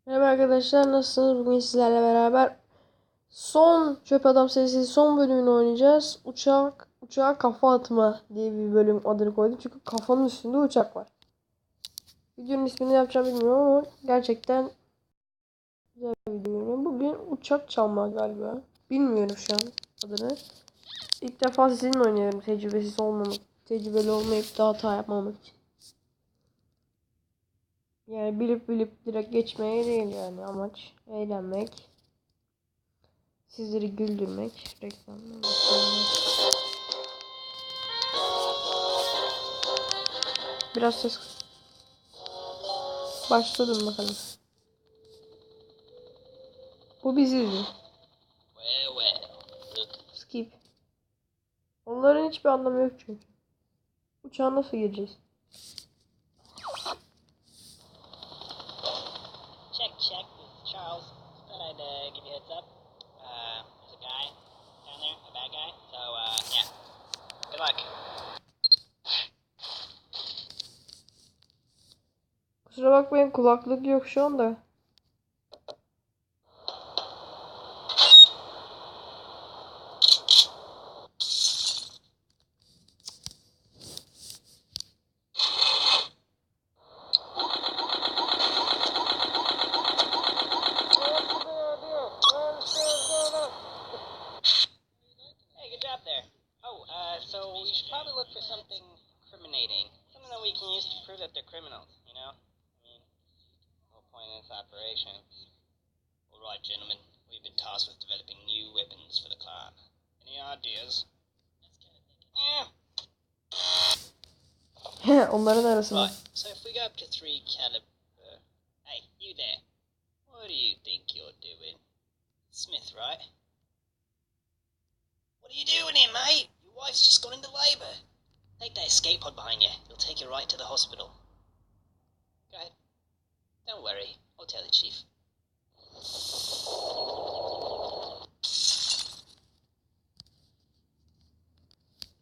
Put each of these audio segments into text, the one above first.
Merhaba arkadaşlar, nasılsınız? Bugün sizlerle beraber son Çöp Adam serisi son bölümünü oynayacağız. Uçağa kafa atma diye bir bölüm adını koydum. Çünkü kafanın üstünde uçak var. Videonun ismini yapacağım bilmiyorum ama gerçekten güzel bir video. Bugün uçak çalma galiba. Bilmiyorum şu an adını. İlk defa sizinle oynuyorum, tecrübeli olmayıp da hata yapmamak için. Yani bilip direkt geçmeye değil, yani amaç eğlenmek. Sizleri güldürmek. Reklamlar. Biraz ses. Başladım bakalım. Bu bizi izliyor. Skip. Onların hiçbir anlamı yok çünkü. Uçağa nasıl gireceğiz? Check. This is Charles. Thought I'd give you a heads up. There's a guy down there, a bad guy. So, yeah. Good luck. Kusura bakmayın, kulaklık yok şu anda. Hey, good job there. So we should probably look for something incriminating. Something that we can use to prove that they're criminals, you know? I mean, the whole point of this operation. Alright, gentlemen. We've been tasked with developing new weapons for the clan. Any ideas? Yeah. Onların arasında. Right, so if we go up to 3 caliber... Hey, you there. What do you think you're doing? Smith, right? What are you doing here, mate? Your wife's just gone into labour. Take that escape pod behind you. It'll take you right to the hospital. Go ahead. Don't worry. I'll tell the chief.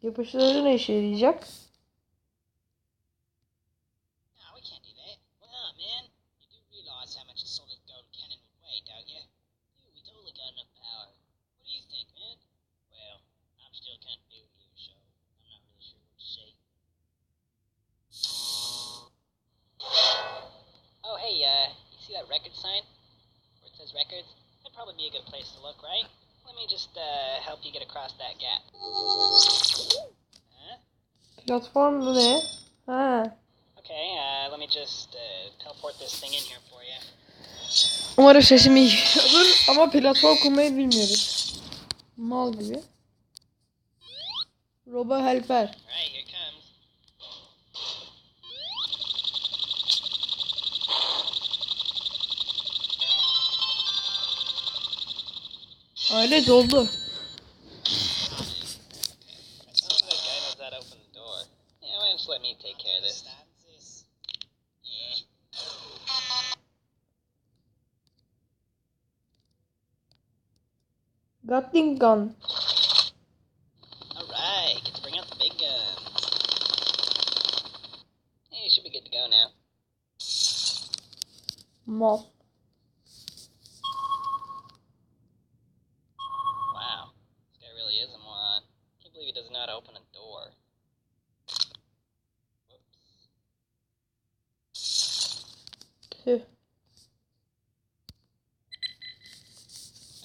Yapıştırıcı ne işe yarayacak? No, we can't do that. Why not, man? You do realise how much a solid gold cannon would weigh, don't you? We totally got enough power. What do you think, man? Well, I'm still kind of new here, so I'm not really sure what to say. Oh, hey, you see that record sign? Where it says records? That'd probably be a good place to look, right? Let me just, help you get across that gap. Huh? Platform bu ne? Ha. Okay, let me just, teleport this thing in here for you. Umarım sesim iyi olur ama platform kurmayı bilmiyoruz. Mal gibi. Robo helper. Alright, here it comes. Aile doldu. As long as that guy knows how to open the door. Yeah, why don't you let me take care of this? Yeah. Gatling gun. Alright, get to bring out the big guns. Hey, you should be good to go now. Mal. Wow, this guy really is a moron. Can't believe he doesn't know how to open a door. Whoops. Tüh.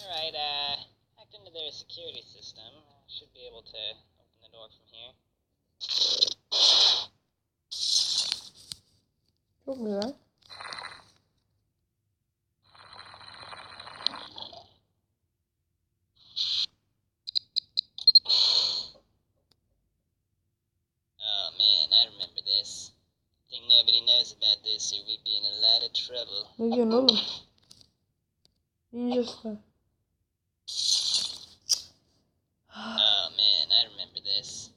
Alright, hacked into their security system. Should be able to open the door from here. Çok güzel. Oh man, I remember this. Think nobody knows about this or we'd be in a lot of trouble. Ne diyorsun oğlum? Ninja Star. Oh man, I remember this.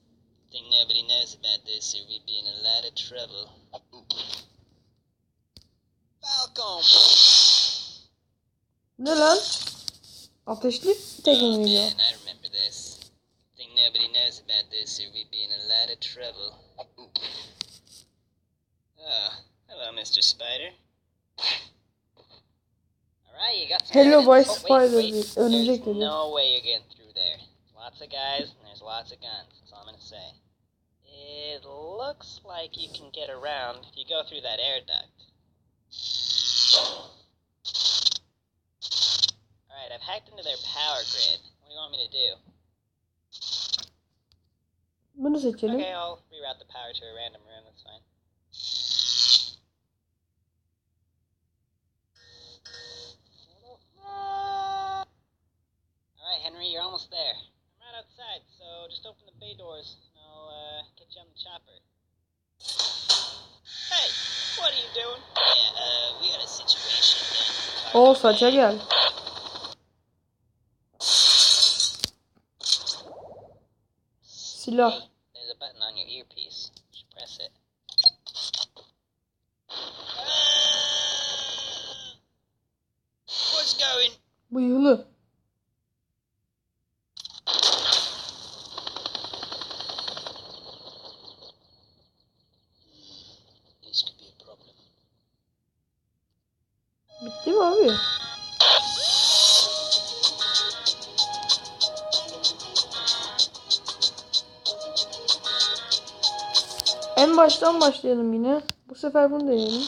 Think nobody knows about this or we'd be in a lot of trouble. Falcon! Ne lan? Ateşli tekme Oh geliyor. man, I remember this. Think nobody knows about this or we'd be in a lot of trouble. Oh, hello, Mr. Spider. Alright, you got some Hello evidence. by Oh, Spider wait. diye. Örümcek There's dedi. no way you're getting through there. Lots of guys and there's lots of guns. That's all I'm gonna say. It looks like you can get around if you go through that air duct. Alright, I've hacked into their power grid. What do you want me to do? Bunu seçelim. Okay, I'll reroute the power to a random room, that's fine. Alright, Henry, you're almost there. I'm right outside, so just open the bay doors and I'll get you on the chopper. Hey, what are you doing? Yeah, we got a situation then. O saça gel. Silah. Hey, there's a button on your earpiece. You should press it. What's going? Bıyıklı. This could be a problem. Bitti mi abi? En baştan başlayalım yine. Bu sefer bunu deneyelim.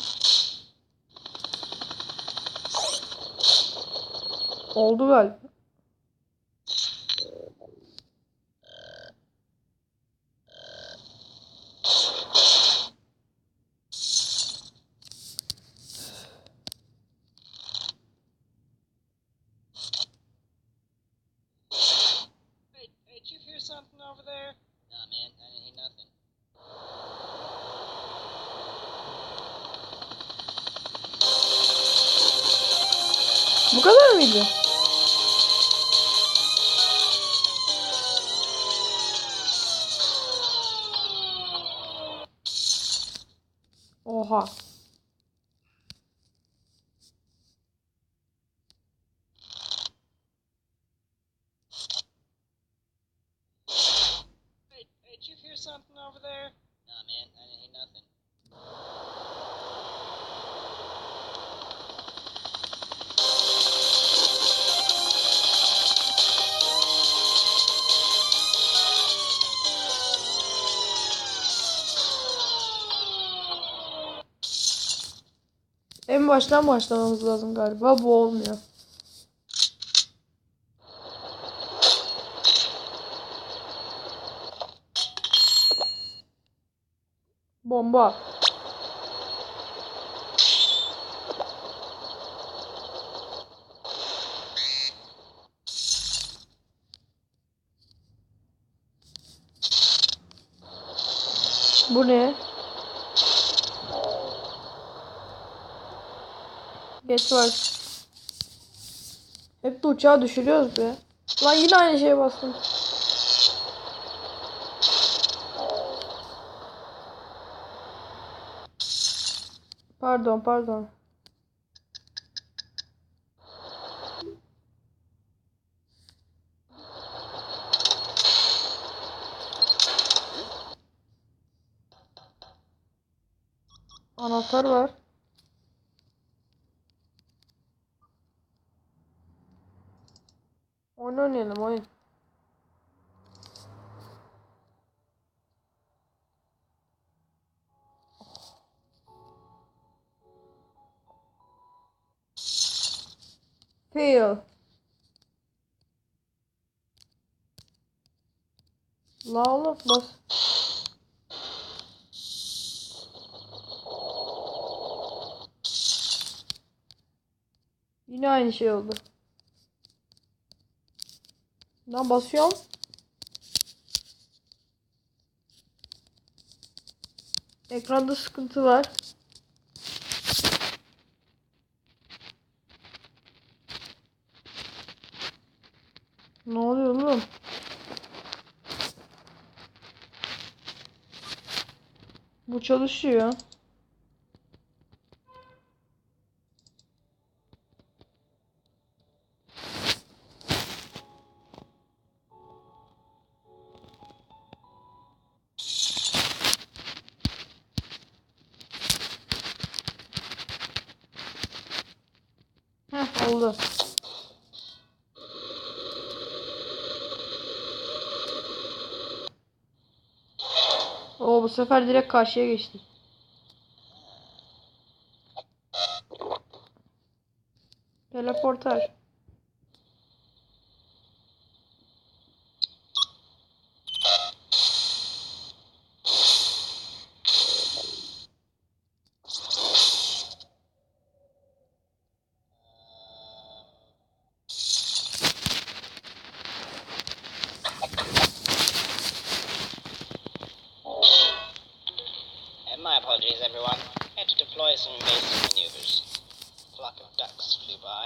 Oldu galiba. Hey, did you hear something over there? Nah, man, I didn't hear nothing. Bu kadar mıydı? Oha. Hey, did you hear something over there? Nah, man, I didn't hear nothing. En baştan başlamamız lazım galiba. Bu olmuyor. Bomba. Bu ne? Geç var. Hep de uçağı düşürüyoruz be. Lan yine aynı şeye bastım. Pardon. Anahtar var. Oyun oynayalım oyun. Fail. La oğlum bas. Yine aynı şey oldu. Lan basıyorum. Ekranda sıkıntı var. Ne oluyor oğlum? Bu çalışıyor. Heh. Heh, oldu. Oo, bu sefer direkt karşıya geçtik. Teleporter. My apologies, everyone. I had to deploy some evasive maneuvers. A flock of ducks flew by.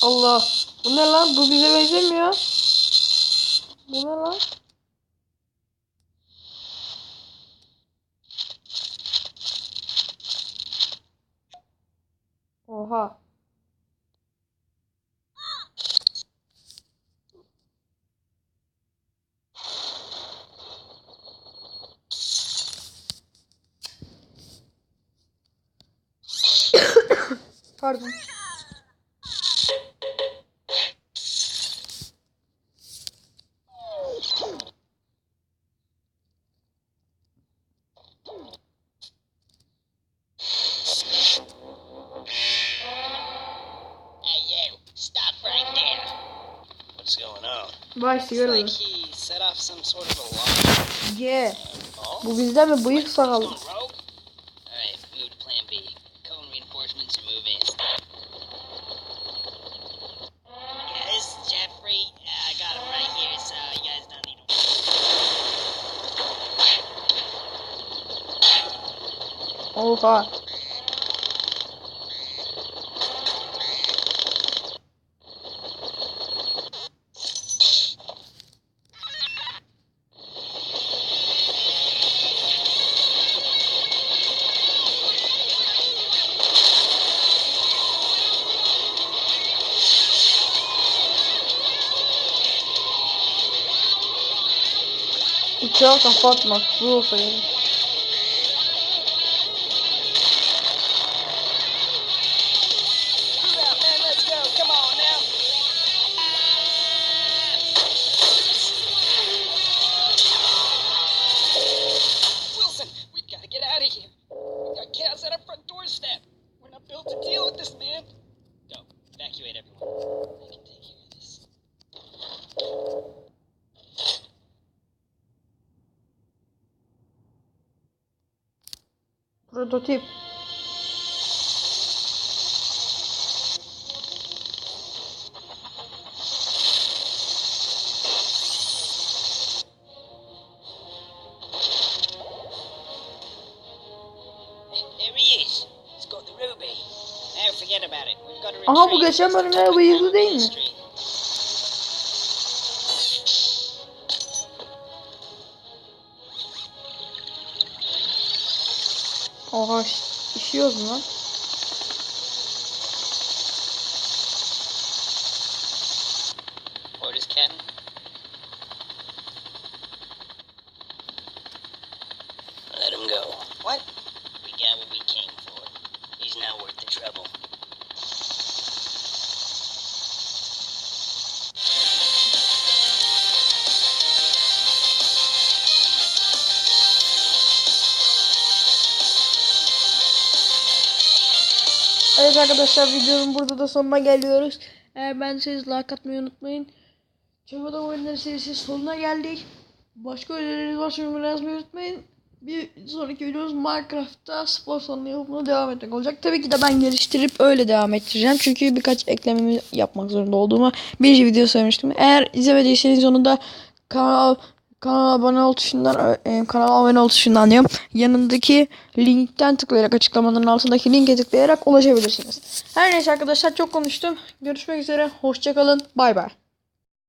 Allah. Bu ne lan? Bu bize benzemiyor. Bu ne lan? Oha. Pardon. What's going on? Vay It's sigara. like he set off some sort of alarm. Ye. Oh? Bu bizde mi? Bıyık He's sakallı. going rogue? Alright, move to plan B. Cone reinforcements and move in. Yeah, this is Jeffrey. I got him right here, so you guys don't need to. Oha. Uçağa kafa atmak. Bu olsa gerek. Move out, man. Let's go. Come on now. Wilson, we've got to get out of here. We've got chaos at our front doorstep. We're not built to deal with this, man. Go. Evacuate everyone. I can take care of this. Prototip. There he is. He's got the ruby. Now forget about it. We've got to retreat. Aha, bu geçen bölümde bıyıklı değil mi? Oha, işiyoruz mu lan? Orders, Captain. Let him go. What? We got what we came for. He's not worth the trouble. Evet arkadaşlar, videonun burada da sonuna geliyoruz. Eğer beğendiyseniz like atmayı unutmayın. Çöp Adam oyunları serisi sonuna geldik. Başka önerileriniz varsa yorumlara yazmayı unutmayın. Bir sonraki videomuz Minecraft'ta spor salonu yapımına devam etmek olacak. Tabii ki de ben geliştirip öyle devam ettireceğim. Çünkü birkaç eklememi yapmak zorunda olduğumu bir video söylemiştim. Eğer izlemediyseniz onu da kanala abone ol tuşundan, kanala abone ol tuşundan diyorum. Yanındaki linkten tıklayarak, açıklamaların altındaki linke tıklayarak ulaşabilirsiniz. Her neyse arkadaşlar, çok konuştum. Görüşmek üzere. Hoşça kalın. Bay bay.